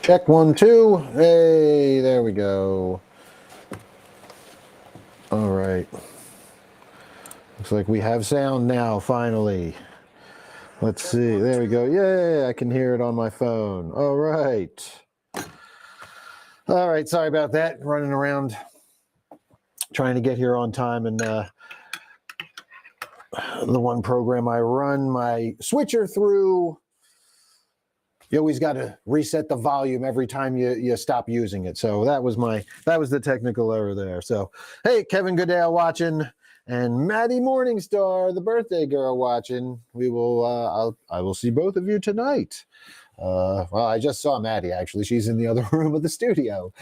Check 1, 2. Hey, there we go. All right. Looks like we have sound now, finally. Let's see. There we go. Yay, I can hear it on my phone. All right. All right, sorry about that. Running around trying to get here on time, and the one program I run my switcher through, you always got to reset the volume every time you stop using it. So that was the technical error there. So hey, Kevin Goodale watching, and Maddie Morningstar, the birthday girl, watching. I will see both of you tonight. Well, I just saw Maddie, actually. She's in the other room of the studio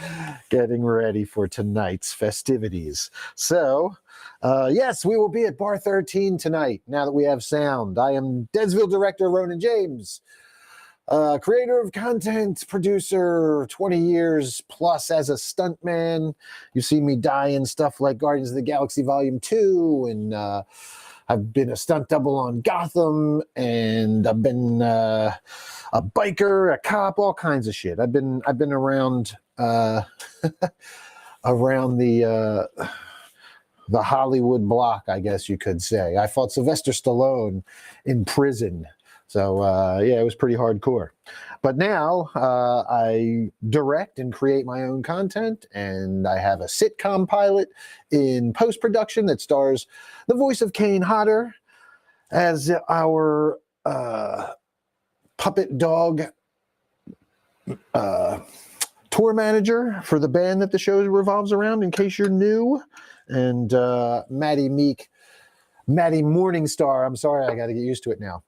getting ready for tonight's festivities. So, yes, we will be at Bar 13 tonight now that we have sound. I am Deadsville director Ronan James, creator of content, producer, 20 years plus as a stuntman. You see me die in stuff like Guardians of the Galaxy Volume 2, and I've been a stunt double on Gotham, and I've been a biker, a cop, all kinds of shit. I've been around around the Hollywood block, I guess you could say. I fought Sylvester Stallone in prison. So, yeah, it was pretty hardcore. But now I direct and create my own content, and I have a sitcom pilot in post-production that stars the voice of Kane Hodder as our puppet dog tour manager for the band that the show revolves around, in case you're new. And Maddie Morningstar, I'm sorry, I got to get used to it now,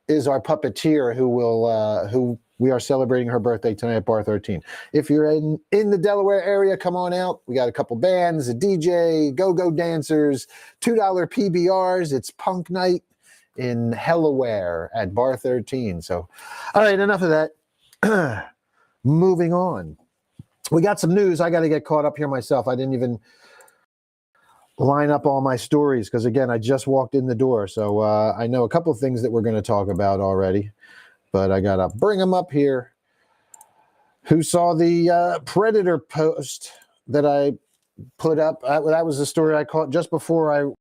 is our puppeteer who we are celebrating her birthday tonight at Bar 13. If you're in the Delaware area, come on out. We got a couple bands, a DJ, go-go dancers, $2 PBRs. It's punk night in Hellaware at Bar 13. So, all right, enough of that. Moving on. We got some news. I got to get caught up here myself. I didn't even line up all my stories because, again, I just walked in the door. So I know a couple of things that we're going to talk about already, but I got to bring them up here. Who saw the Predator post that I put up? That was the story I caught just before I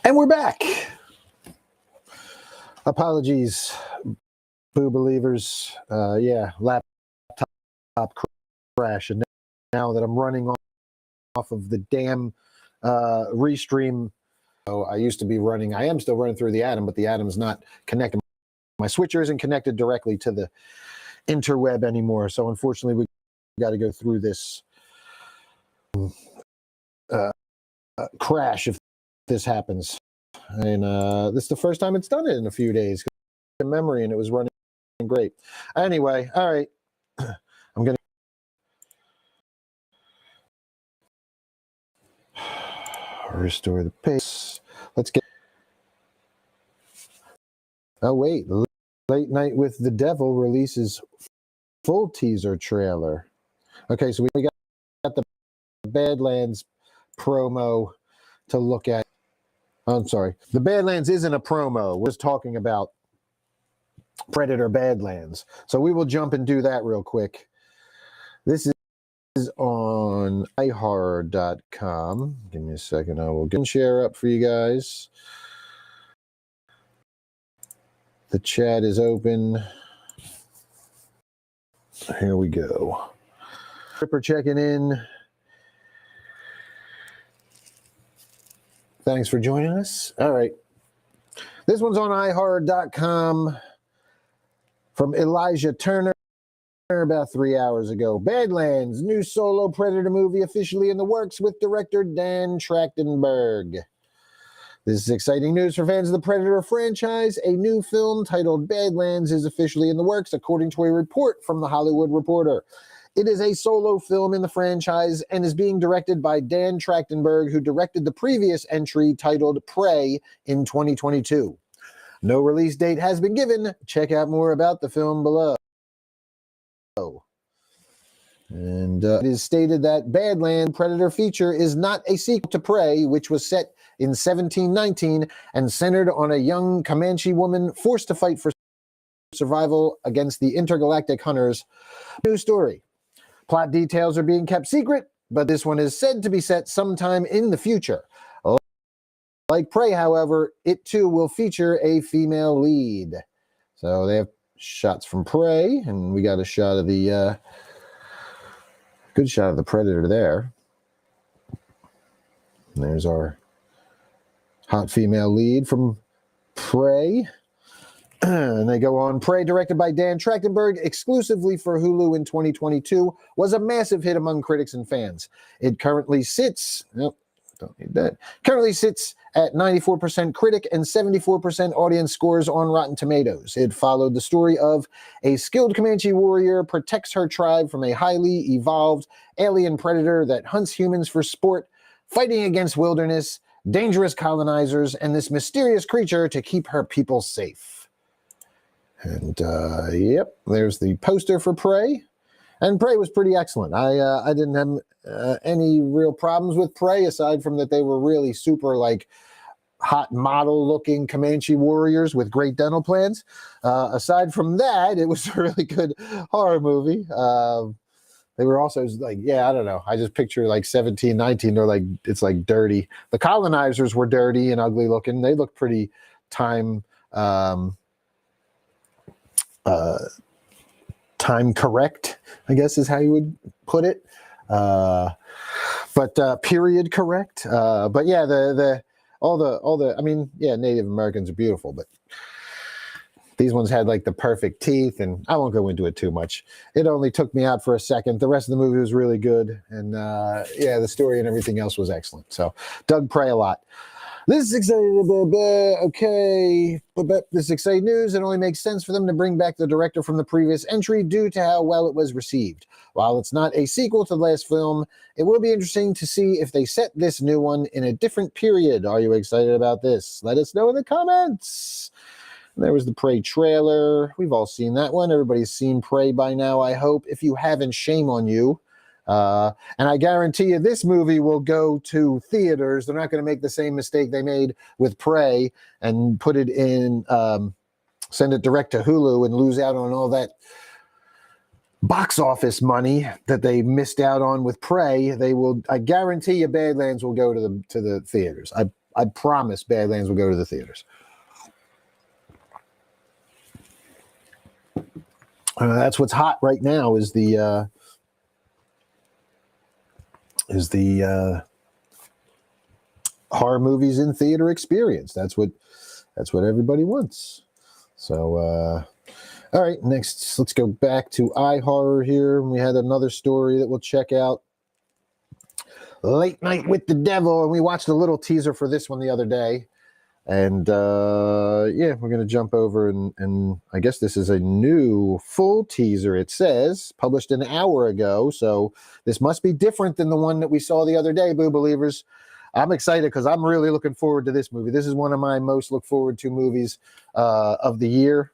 And we're back. Apologies, Boo Believers. Yeah, laptop crash. And now that I'm running off of the damn Restream, I used to be running, I am still running through the Atom, but the Atom's not connected. My switcher isn't connected directly to the interweb anymore. So unfortunately, we got to go through this crash if this happens. And this is the first time it's done it in a few days. In memory, and it was running great. Anyway, all right. I'm going to restore the pace. Let's get. Oh, wait. Late Night with the Devil releases full teaser trailer. Okay, so we got the Badlands promo to look at. Oh, I'm sorry. The Badlands isn't a promo. We're just talking about Predator Badlands. So we will jump and do that real quick. This is on ihorror.com. Give me a second. I will get and share up for you guys. The chat is open. Here we go. Ripper checking in. Thanks for joining us. All right. This one's on ihorror.com from Elijah Turner about 3 hours ago. Badlands, new solo Predator movie officially in the works with director Dan Trachtenberg. This is exciting news for fans of the Predator franchise. A new film titled Badlands is officially in the works, according to a report from The Hollywood Reporter. It is a solo film in the franchise and is being directed by Dan Trachtenberg, who directed the previous entry titled Prey in 2022. No release date has been given. Check out more about the film below. And it is stated that Badlands Predator feature is not a sequel to Prey, which was set in 1719 and centered on a young Comanche woman forced to fight for survival against the intergalactic hunters. New story. Plot details are being kept secret, but this one is said to be set sometime in the future. Like Prey, however, it too will feature a female lead. So they have shots from Prey, and we got a shot of the good shot of the Predator there. And there's our hot female lead from Prey. And they go on. Prey, directed by Dan Trachtenberg, exclusively for Hulu in 2022, was a massive hit among critics and fans. It currently sits, nope, don't need that. Currently sits at 94% critic and 74% audience scores on Rotten Tomatoes. It followed the story of a skilled Comanche warrior protects her tribe from a highly evolved alien predator that hunts humans for sport, fighting against wilderness, dangerous colonizers, and this mysterious creature to keep her people safe. And yep, there's the poster for Prey. And Prey was pretty excellent. I didn't have any real problems with Prey, aside from that they were really super like hot model looking Comanche warriors with great dental plans. Aside from that, it was a really good horror movie. They were also like, yeah, I don't know. I just picture like 17, 19. They're like, it's like dirty. The colonizers were dirty and ugly looking. They looked pretty time correct, I guess is how you would put it. But period correct. But yeah, all the, I mean, yeah, Native Americans are beautiful, but these ones had like the perfect teeth, and I won't go into it too much. It only took me out for a second. The rest of the movie was really good. And yeah, the story and everything else was excellent. So dug Prey a lot. This is exciting. Okay. This is exciting news. It only makes sense for them to bring back the director from the previous entry due to how well it was received. While it's not a sequel to the last film, it will be interesting to see if they set this new one in a different period. Are you excited about this? Let us know in the comments. There was the Prey trailer. We've all seen that one. Everybody's seen Prey by now, I hope. If you haven't, shame on you. And I guarantee you this movie will go to theaters. They're not going to make the same mistake they made with Prey and put it in, send it direct to Hulu and lose out on all that box office money that they missed out on with Prey. They will, I guarantee you Badlands will go to the theaters. I promise Badlands will go to the theaters. That's what's hot right now is the horror movies in theater experience. That's what everybody wants. So all right, next let's go back to iHorror here. We had another story that we'll check out. Late Night with the Devil, and we watched a little teaser for this one the other day. And yeah, we're going to jump over and I guess this is a new full teaser. It says published an hour ago. So this must be different than the one that we saw the other day, Boo Believers. I'm excited because I'm really looking forward to this movie. This is one of my most look forward to movies of the year.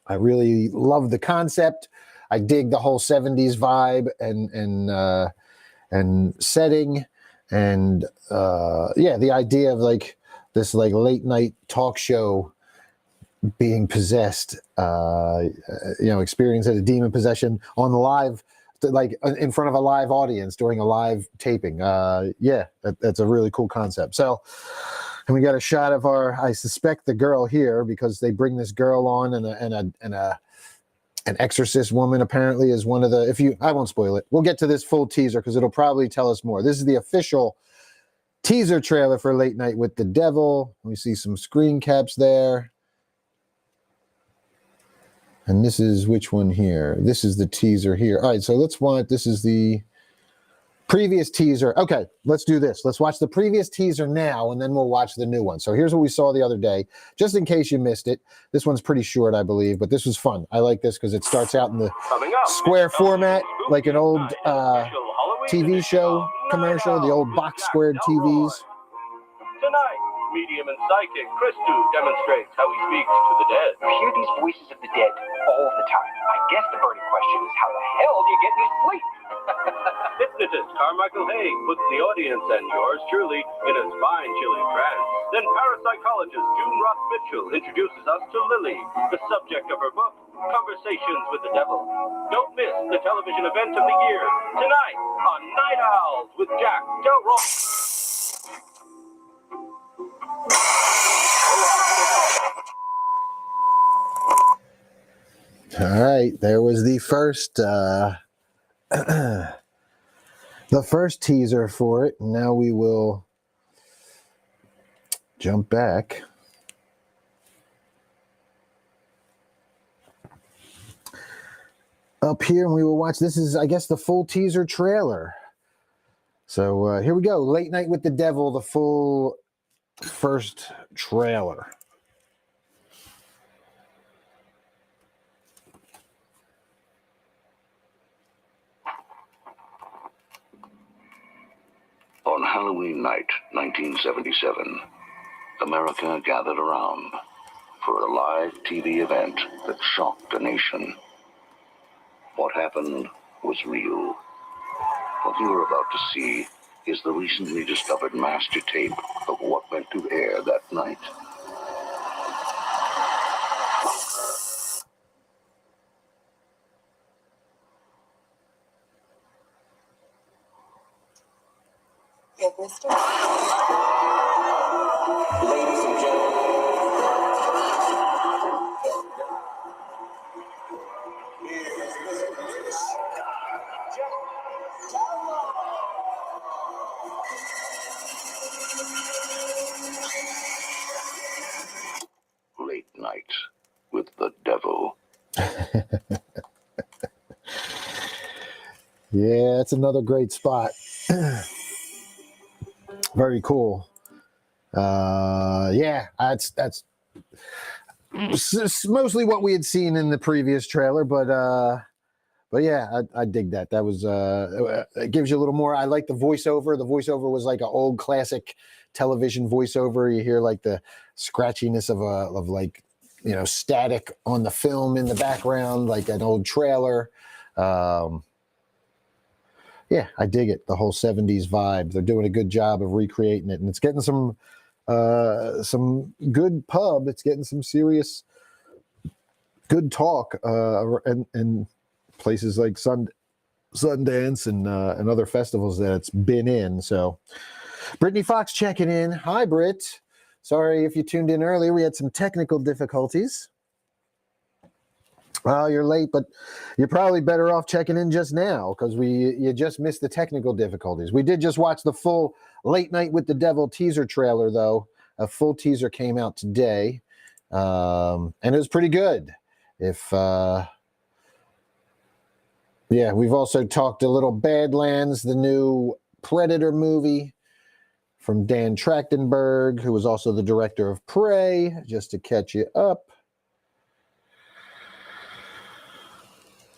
I really love the concept. I dig the whole 70s vibe and setting. And yeah, the idea of like this like late night talk show being possessed, experience a demon possession on live, like in front of a live audience during a live taping. That's a really cool concept. So, and we got a shot of I suspect the girl here, because they bring this girl on, and an exorcist woman apparently is one of the, I won't spoil it. We'll get to this full teaser because it'll probably tell us more. This is the official teaser trailer for Late Night with the Devil. We see some screen caps there. And this is which one here? This is the teaser here. All right, so this is the previous teaser. Okay, let's do this. Let's watch the previous teaser now, and then we'll watch the new one. So here's what we saw the other day, just in case you missed it. This one's pretty short, I believe, but this was fun. I like this because it starts out in the square format, like an old TV show commercial, the old box squared TVs. Tonight, medium and psychic Christu demonstrates how he speaks to the dead. You hear these voices of the dead all the time. I guess the burning question is, how the hell do you get any sleep? Hypnotist Carmichael Haig puts the audience and yours truly in a spine-chilling trance. Then parapsychologist June Roth Mitchell introduces us to Lily, the subject of her book, Conversations with the Devil. Don't miss the television event of the year, tonight on Night Owls with Jack Del Roy. All right, there was the first the first teaser for it. Now we will jump back. Up here, and we will watch. This is, I guess, the full teaser trailer. So here we go. Late Night with the Devil, the full first trailer. On Halloween night, 1977, America gathered around for a live TV event that shocked the nation. What happened was real. What you are about to see is the recently discovered master tape of what went to air that night. Get Mr. Ladies and gentlemen. Late Night with the Devil. Yeah, it's another great spot. Very cool. Yeah, that's mostly what we had seen in the previous trailer, but yeah, I dig that. That was it gives you a little more. I like the voiceover. The voiceover was like an old classic television voiceover. You hear like the scratchiness of like, you know, static on the film in the background, like an old trailer. Yeah, I dig it. The whole 70s vibe. They're doing a good job of recreating it, and it's getting some good pub. It's getting some serious good talk, and places like Sundance and other festivals that it's been in. So Brittany Fox checking in. Hi, Britt. Sorry if you tuned in earlier. We had some technical difficulties. Well, you're late, but you're probably better off checking in just now because you just missed the technical difficulties. We did just watch the full Late Night with the Devil teaser trailer, though. A full teaser came out today, and it was pretty good. Yeah, we've also talked a little Badlands, the new Predator movie from Dan Trachtenberg, who was also the director of Prey, just to catch you up.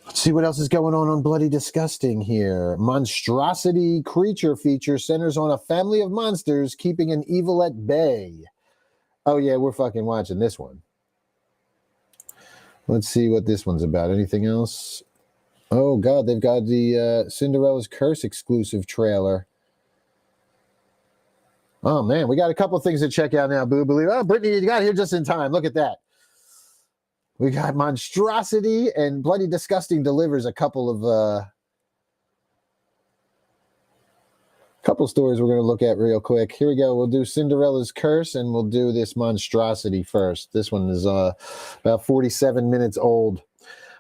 Let's see what else is going on Bloody Disgusting here. Monstrosity creature feature centers on a family of monsters keeping an evil at bay. Oh, yeah, we're fucking watching this one. Let's see what this one's about. Anything else? Oh, God, they've got the Cinderella's Curse exclusive trailer. Oh man, we got a couple things to check out now, Boo. Believe. Oh, Brittany, you got here just in time. Look at that. We got Monstrosity and Bloody Disgusting delivers a couple of couple stories we're going to look at real quick. Here we go. We'll do Cinderella's Curse and we'll do this Monstrosity first. This one is about 47 minutes old.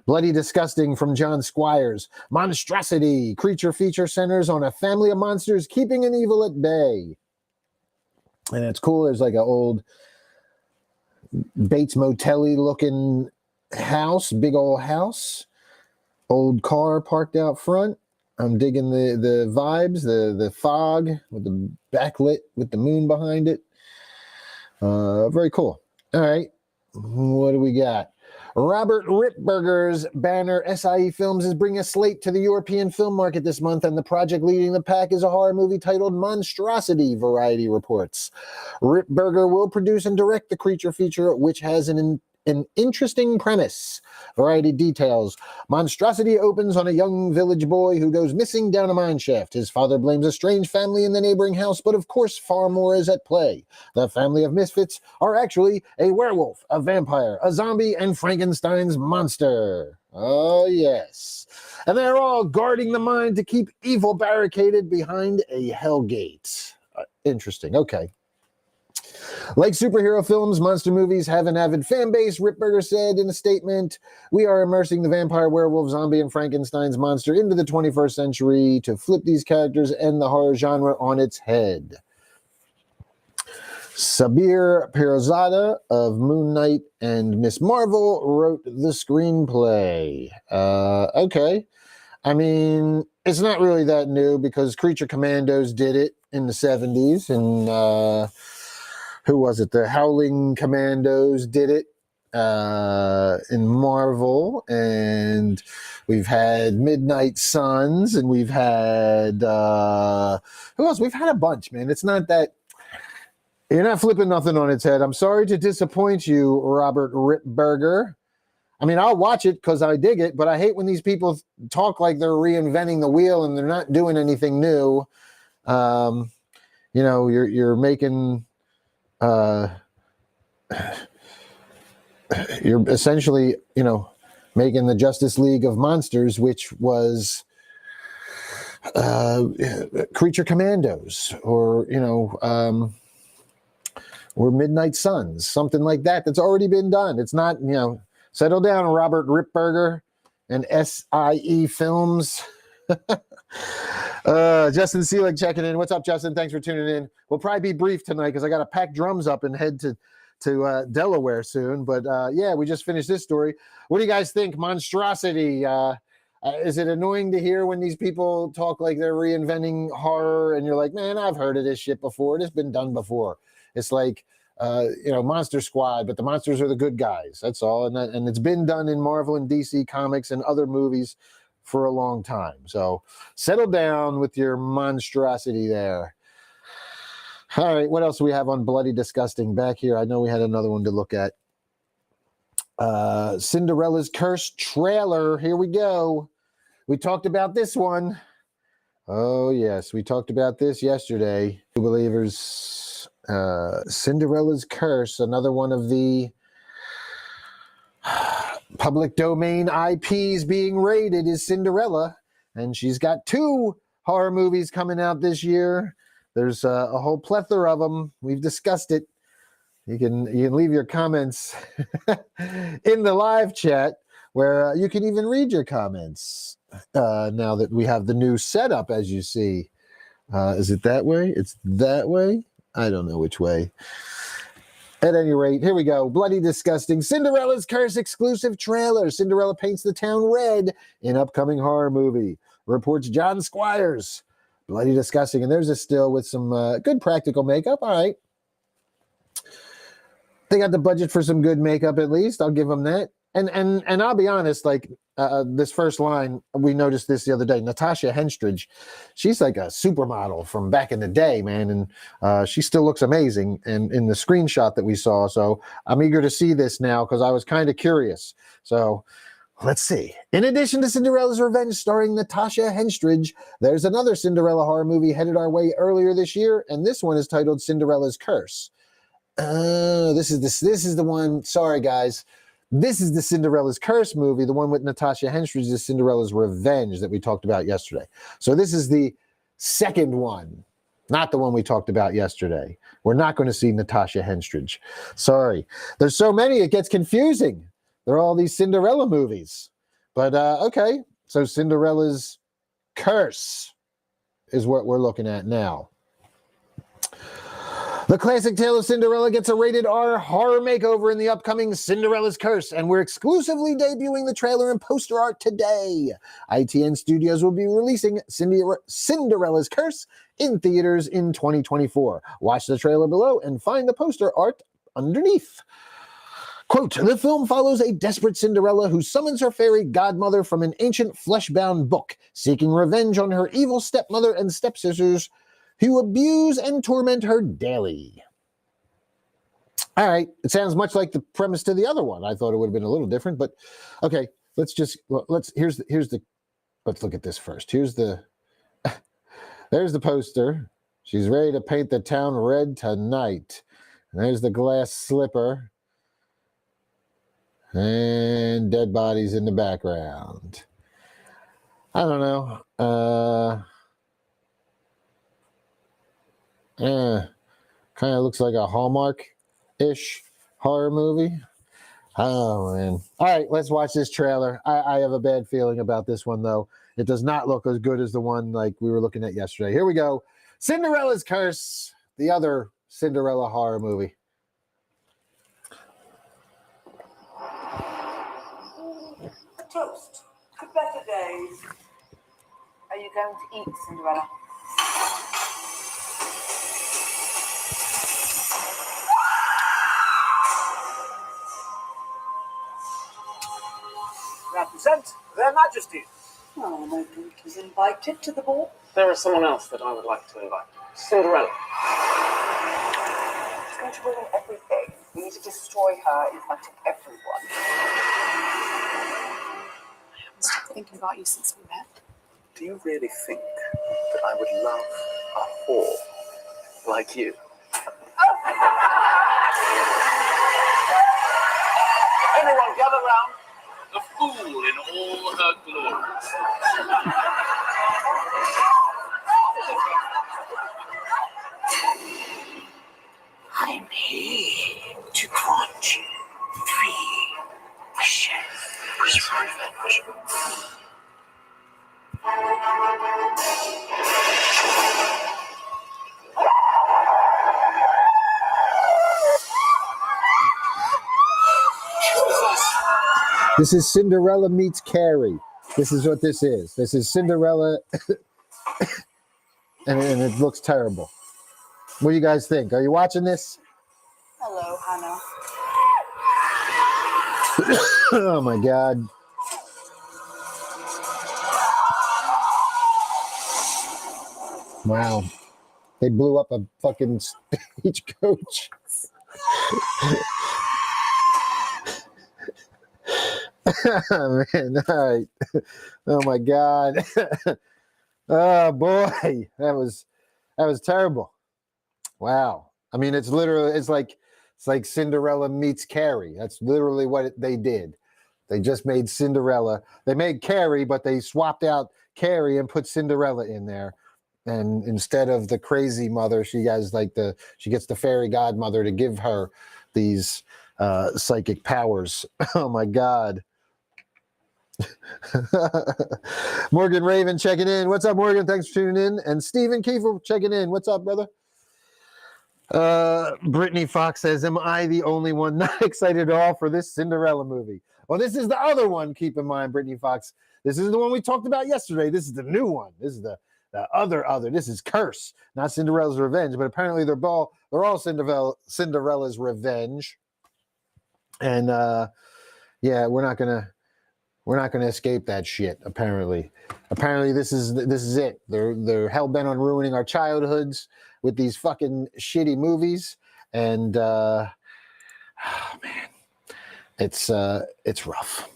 Bloody Disgusting from John Squires. Monstrosity. Creature feature centers on a family of monsters keeping an evil at bay. And it's cool. There's like an old Bates Motel-y looking house, big old house. Old car parked out front. I'm digging the vibes, the fog with the backlit with the moon behind it. Very cool. All right. What do we got? Robert Ripberger's banner SIE Films is bringing a slate to the European film market this month, and the project leading the pack is a horror movie titled Monstrosity, Variety reports. Ripberger will produce and direct the creature feature, which has an interesting premise. Variety details. Monstrosity opens on a young village boy who goes missing down a mine shaft. His father blames a strange family in the neighboring house, but of course far more is at play. The family of misfits are actually a werewolf, a vampire, a zombie, and Frankenstein's monster. Oh, yes. And they're all guarding the mine to keep evil barricaded behind a hellgate. Interesting. Okay. Like superhero films, monster movies have an avid fan base, Ripberger said in a statement. We are immersing the vampire, werewolf, zombie, and Frankenstein's monster into the 21st century to flip these characters and the horror genre on its head. Sabir Pirzada of Moon Knight and Miss Marvel wrote the screenplay. Okay. I mean, it's not really that new because Creature Commandos did it in the 70s, and who was it? The Howling Commandos did it in Marvel, and we've had Midnight Suns, and we've had who else? We've had a bunch, man. It's not that you're not flipping nothing on its head. I'm sorry to disappoint you, Robert Ripberger. I mean, I'll watch it because I dig it, but I hate when these people talk like they're reinventing the wheel and they're not doing anything new. You're making. You're essentially, making the Justice League of Monsters, which was Creature Commandos, or or Midnight Suns, something like that. That's already been done. It's not, settle down, Robert Ripberger and SIE Films. Justin Seelig checking in. What's up, Justin? Thanks for tuning in. We'll probably be brief tonight because I got to pack drums up and head to Delaware soon. But yeah, we just finished this story. What do you guys think? Monstrosity. Is it annoying to hear when these people talk like they're reinventing horror and you're like, man, I've heard of this shit before. It's been done before. It's like, Monster Squad, but the monsters are the good guys. That's all. And it's been done in Marvel and DC comics and other movies for a long time. So settle down with your monstrosity there. All right, what else do we have on Bloody Disgusting back here? I know we had another one to look at. Cinderella's Curse trailer. Here we go. We talked about this one. Oh, yes, we talked about this yesterday. Believers, Cinderella's Curse, another one of the public domain IPs being raided is Cinderella, and she's got 2 horror movies coming out this year. There's a whole plethora of them. We've discussed it. You can leave your comments in the live chat where you can even read your comments now that we have the new setup, as you see. Is it that way? It's that way? I don't know which way. At any rate, here we go. Bloody Disgusting. Cinderella's Curse exclusive trailer. Cinderella paints the town red in upcoming horror movie. Reports John Squires. Bloody Disgusting. And there's a still with some good practical makeup. All right. They got the budget for some good makeup at least. I'll give them that. And I'll be honest, like this first line, we noticed this the other day. Natasha Henstridge, she's like a supermodel from back in the day, man. And she still looks amazing in the screenshot that we saw. So I'm eager to see this now because I was kind of curious. So let's see. In addition to Cinderella's Revenge starring Natasha Henstridge, there's another Cinderella horror movie headed our way earlier this year, and this one is titled Cinderella's Curse. This is the one. Sorry, guys. This is the Cinderella's Curse movie, the one with Natasha Henstridge, is Cinderella's Revenge that we talked about yesterday. So this is the second one, not the one we talked about yesterday. We're not going to see Natasha Henstridge. Sorry. There's so many, it gets confusing. There are all these Cinderella movies. But, okay. So Cinderella's Curse is what we're looking at now. The classic tale of Cinderella gets a rated R horror makeover in the upcoming Cinderella's Curse, and we're exclusively debuting the trailer and poster art today. ITN Studios will be releasing Cinderella's Curse in theaters in 2024. Watch the trailer below and find the poster art underneath. Quote, the film follows a desperate Cinderella who summons her fairy godmother from an ancient flesh-bound book, seeking revenge on her evil stepmother and stepsisters who abuse and torment her daily. All right, it sounds much like the premise to the other one. I thought it would have been a little different, but okay, let's look at this first. There's the poster. She's ready to paint the town red tonight. And there's the glass slipper. And dead bodies in the background. I don't know. Kind of looks like a Hallmark-ish horror movie. Oh, man. All right, let's watch this trailer. I have a bad feeling about this one, though. It does not look as good as the one like we were looking at yesterday. Here we go. Cinderella's Curse, the other Cinderella horror movie. Toast to better days. Are you going to eat, Cinderella? Represent their majesties. Oh, I think he's invited to the ball. There is someone else that I would like to invite. Cinderella. She's going to ruin everything. We need to destroy her in front of everyone. I've been thinking about you since we met. Do you really think that I would love a whore like you? Everyone gather round. The fool in all her glory. I'm here to grant you 3 wishes. Wish for revenge. This is Cinderella meets Carrie. This is what this is. This is Cinderella, and it looks terrible. What do you guys think? Are you watching this? Hello, Hannah. Oh my God. Wow. They blew up a fucking stagecoach. Man, all right. Oh my God. Oh boy. That was terrible. Wow. I mean, it's like Cinderella meets Carrie. That's literally what they did. They just made Cinderella. They made Carrie, but they swapped out Carrie and put Cinderella in there. And instead of the crazy mother, she gets the fairy godmother to give her these psychic powers. Oh my God. Morgan Raven checking in. What's up, Morgan? Thanks for tuning in. And Stephen Kiefer checking in. What's up, brother? Brittany Fox says, am I the only one not excited at all for this Cinderella movie? Well, this is the other one, keep in mind, Brittany Fox. This is the one we talked about yesterday. This is the new one. This is the other. This is Curse, not Cinderella's Revenge. But apparently they're all Cinderella's Revenge. And yeah, we're not gonna escape that shit. Apparently this is it. They're hell bent on ruining our childhoods with these fucking shitty movies. And oh man, it's rough.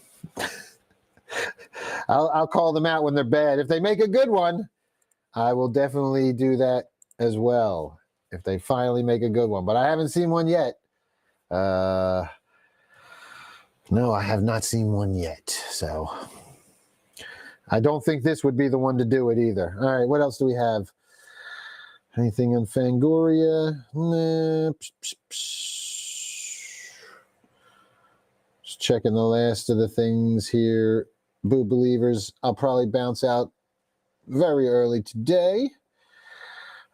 I'll call them out when they're bad. If they make a good one, I will definitely do that as well. If they finally make a good one, but I haven't seen one yet. No, I have not seen one yet. So I don't think this would be the one to do it either. All right, what else do we have? Anything on Fangoria? Nah. Just checking the last of the things here. Boo Believers, I'll probably bounce out very early today.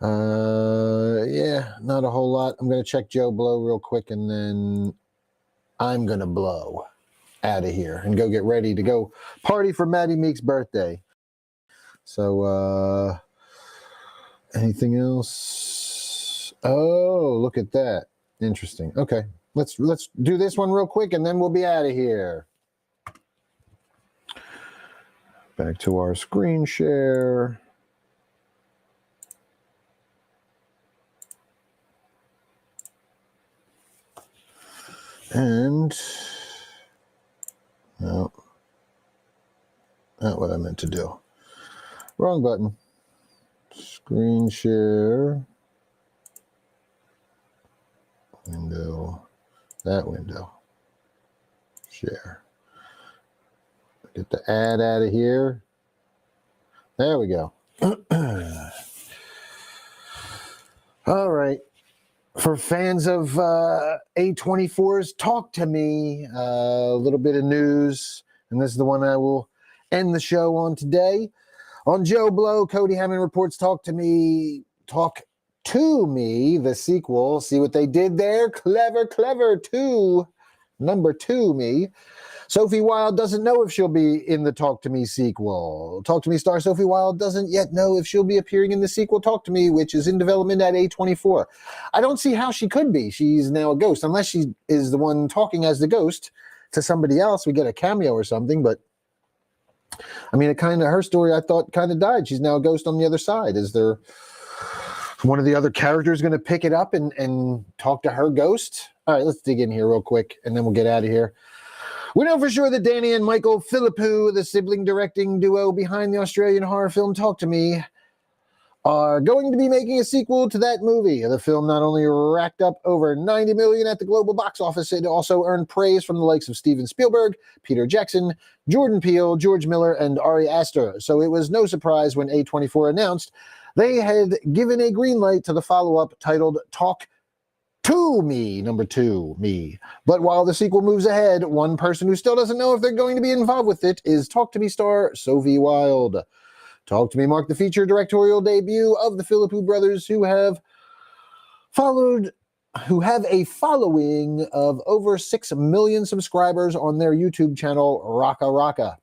Yeah, not a whole lot. I'm going to check Joe Blow real quick, and then I'm going to blow out of here and go get ready to go party for Maddie Meek's birthday. So, anything else? Oh, look at that. Interesting. Okay, let's do this one real quick, and then we'll be out of here. Back to our screen share. And no, not what I meant to do. Wrong button. Screen share. Window. That window. Share. Get the ad out of here. There we go. All right. For fans of A24's Talk to Me, a little bit of news, and this is the one I will end the show on today. On Joe Blow, Cody Hammond reports Talk to Me, the sequel. See what they did there? Clever, 2, number 2 me. Sophie Wilde doesn't know if she'll be in the Talk to Me sequel. Talk to Me star Sophie Wilde doesn't yet know if she'll be appearing in the sequel Talk to Me, which is in development at A24. I don't see how she could be. She's now a ghost, unless she is the one talking as the ghost to somebody else. We get a cameo or something, but I mean, her story I thought kind of died. She's now a ghost on the other side. Is there one of the other characters going to pick it up and talk to her ghost? All right, let's dig in here real quick, and then we'll get out of here. We know for sure that Danny and Michael Philippou, the sibling directing duo behind the Australian horror film Talk to Me, are going to be making a sequel to that movie. The film not only racked up over $90 million at the global box office, it also earned praise from the likes of Steven Spielberg, Peter Jackson, Jordan Peele, George Miller, and Ari Aster. So it was no surprise when A24 announced they had given a green light to the follow-up titled Talk to Me, number 2 me. But while the sequel moves ahead, one person who still doesn't know if they're going to be involved with it is Talk to Me star Sophie Wilde. Talk to Me marked the feature directorial debut of the Philippou brothers, who have a following of over 6 million subscribers on their YouTube channel Raka Raka.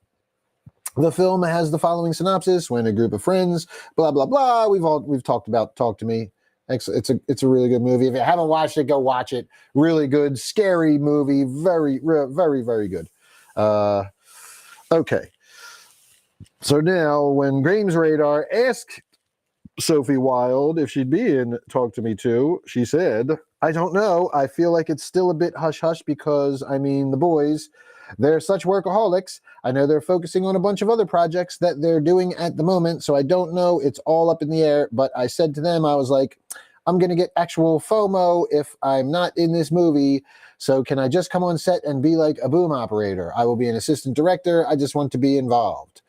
The film has the following synopsis: when a group of friends, blah blah blah. We've talked about Talk to Me. It's a really good movie. If you haven't watched it, go watch it. Really good, scary movie. Very, very, very good. Okay. So now, when Games Radar asked Sophie Wilde if she'd be in Talk to Me 2, she said, "I don't know. I feel like it's still a bit hush-hush because, I mean, the boys, they're such workaholics. I know they're focusing on a bunch of other projects that they're doing at the moment, so I don't know. It's all up in the air. But I said to them, I was like, I'm going to get actual FOMO if I'm not in this movie. So can I just come on set and be like a boom operator? I will be an assistant director. I just want to be involved."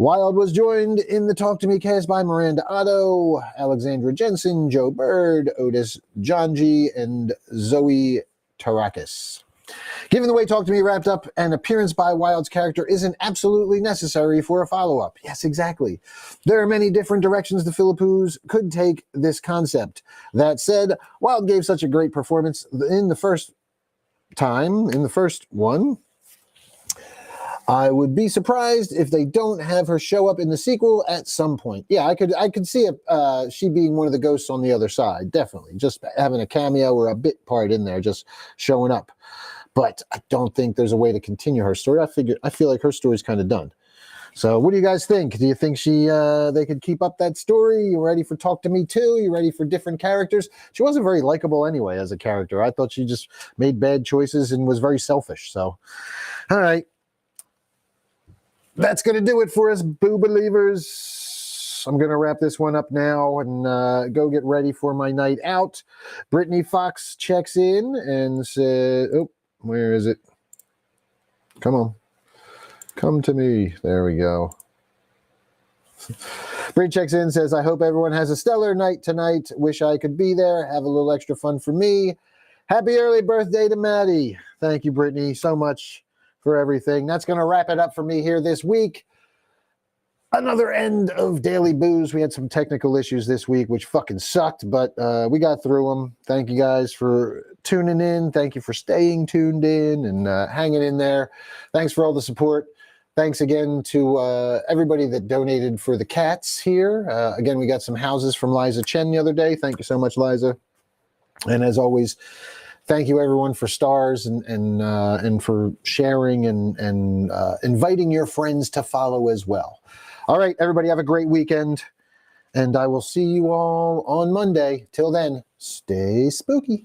Wilde was joined in the Talk to Me cast by Miranda Otto, Alexandra Jensen, Joe Bird, Otis Janji, and Zoe Tarakis. Given the way Talk to Me wrapped up, an appearance by Wilde's character isn't absolutely necessary for a follow-up. Yes, exactly. There are many different directions the Philippous could take this concept. That said, Wilde gave such a great performance in the first one. I would be surprised if they don't have her show up in the sequel at some point. Yeah, I could see she being one of the ghosts on the other side, definitely. Just having a cameo or a bit part in there, just showing up. But I don't think there's a way to continue her story. I feel like her story's kind of done. So what do you guys think? Do you think they could keep up that story? You ready for Talk to Me 2? You ready for different characters? She wasn't very likable anyway as a character. I thought she just made bad choices and was very selfish. So, all right. that's going to do it for us, Boo Believers. I'm going to wrap this one up now and go get ready for my night out. Brittany Fox checks in and says, oh, where is it? Come on. Come to me. There we go. Brittany checks in, says, I hope everyone has a stellar night tonight. Wish I could be there. Have a little extra fun for me. Happy early birthday to Maddie. Thank you, Brittany, so much for everything. That's going to wrap it up for me here this week. Another end of Daily Booze. We had some technical issues this week, which fucking sucked, but we got through them. Thank you guys for tuning in. Thank you for staying tuned in and hanging in there. Thanks for all the support. Thanks again to everybody that donated for the cats here. Again, we got some houses from Liza Chen the other day. Thank you so much, Liza. And as always, thank you everyone for stars and for sharing and inviting your friends to follow as well. All right, everybody, have a great weekend, and I will see you all on Monday. Till then, stay spooky.